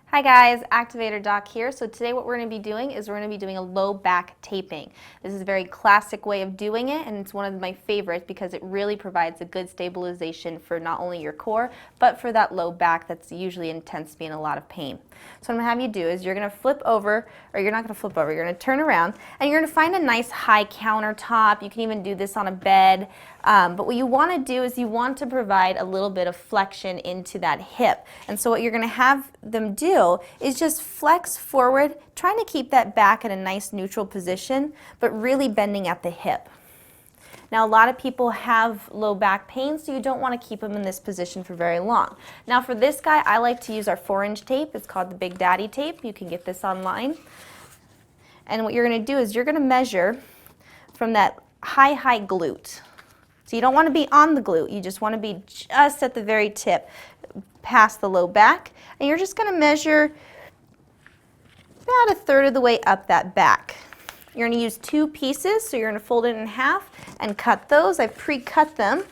Hi guys, Activator Doc here. So today what we're going to be doing is we're going to be doing a low back taping. This is a very classic way of doing it, and it's one of my favorites because it really provides a good stabilization for not only your core, but for that low back that's usually intense to be in a lot of pain. So what I'm going to have you do is you're going to flip over, or you're not going to flip over, you're going to turn around, and you're going to find a nice high countertop. You can even do this on a bed. But what you want to do is you want to provide a little bit of flexion into that hip. And so what you're going to have them do is just flex forward, trying to keep that back at a nice neutral position, but really bending at the hip. Now a lot of people have low back pain, so you don't want to keep them in this position for very long. Now for this guy, I like to use our 4-inch tape. It's called the Big Daddy tape. You can get this online. And what you're going to do is you're going to measure from that high glute. So you don't want to be on the glute, you just want to be just at the very tip, past the low back, and you're just going to measure about 1/3 of the way up that back. You're going to use 2 pieces, so you're going to fold it in half and cut those. I've pre-cut them.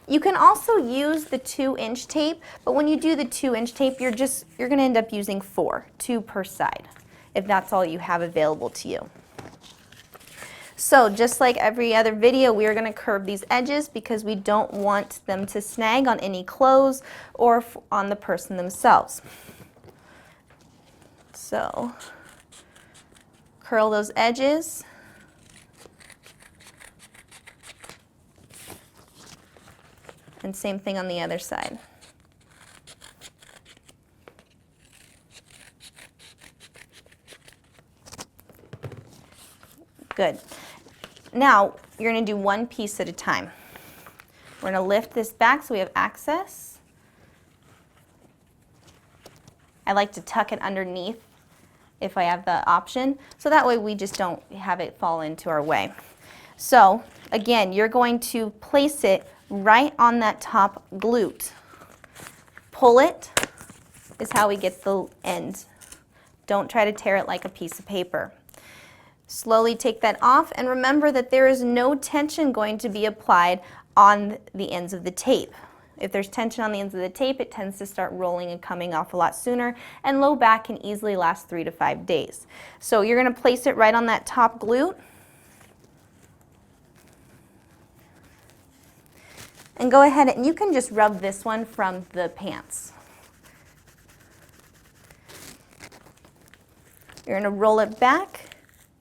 You can also use the 2-inch tape, but when you do the 2-inch tape, you're going to end up using 4, 2 per side, if that's all you have available to you. So just like every other video, we are going to curve these edges because we don't want them to snag on any clothes or on the person themselves. So curl those edges. And same thing on the other side. Good. Now, you're going to do one piece at a time. We're going to lift this back so we have access. I like to tuck it underneath if I have the option, so that way we just don't have it fall into our way. So, again, you're going to place it right on that top glute. Pull it is how we get the end. Don't try to tear it like a piece of paper. Slowly take that off, and remember that there is no tension going to be applied on the ends of the tape. If there's tension on the ends of the tape, it tends to start rolling and coming off a lot sooner, and low back can easily last 3 to 5 days. So you're going to place it right on that top glute. And go ahead and you can just rub this one from the pants. You're going to roll it back.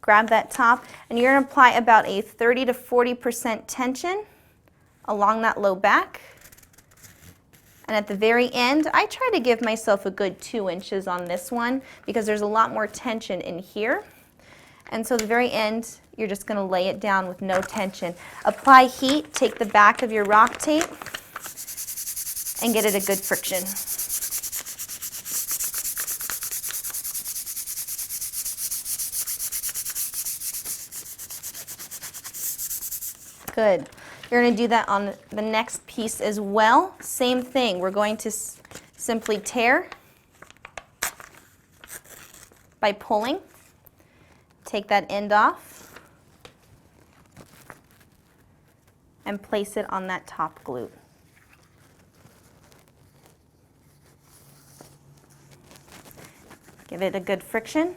Grab that top, and you're going to apply about a 30 to 40% tension along that low back. And at the very end, I try to give myself a good 2 inches on this one because there's a lot more tension in here. And so the very end, you're just going to lay it down with no tension. Apply heat, take the back of your rock tape, and get it a good friction. Good. You're going to do that on the next piece as well. Same thing. We're going to simply tear by pulling. Take that end off and place it on that top glute. Give it a good friction.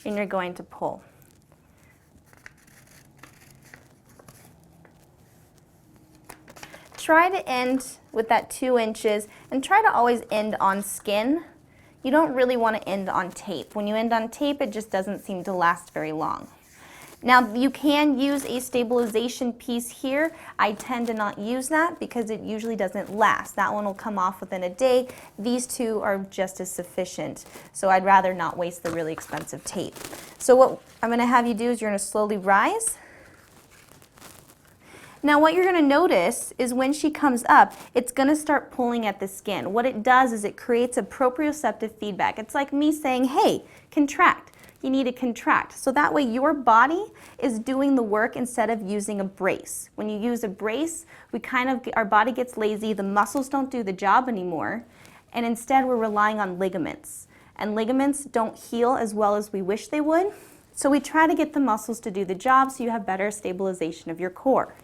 And you're going to pull. Try to end with that 2 inches and try to always end on skin. You don't really want to end on tape. When you end on tape, it just doesn't seem to last very long. Now you can use a stabilization piece here. I tend to not use that because it usually doesn't last. That one will come off within a day. These two are just as sufficient. So I'd rather not waste the really expensive tape. So what I'm going to have you do is you're going to slowly rise. Now what you're going to notice is when she comes up, it's going to start pulling at the skin. What it does is it creates a proprioceptive feedback. It's like me saying, hey, contract. You need to contract. So that way your body is doing the work instead of using a brace. When you use a brace, our body gets lazy, the muscles don't do the job anymore, and instead we're relying on ligaments. And ligaments don't heal as well as we wish they would. So we try to get the muscles to do the job so you have better stabilization of your core.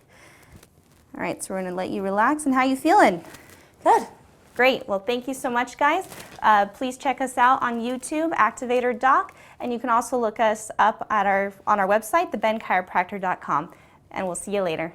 All right, so we're gonna let you relax. And how you feeling? Good. Great. Well, thank you so much, guys. Please check us out on YouTube, Activator Doc, and you can also look us up at on our website, thebenchiropractor.com. And we'll see you later.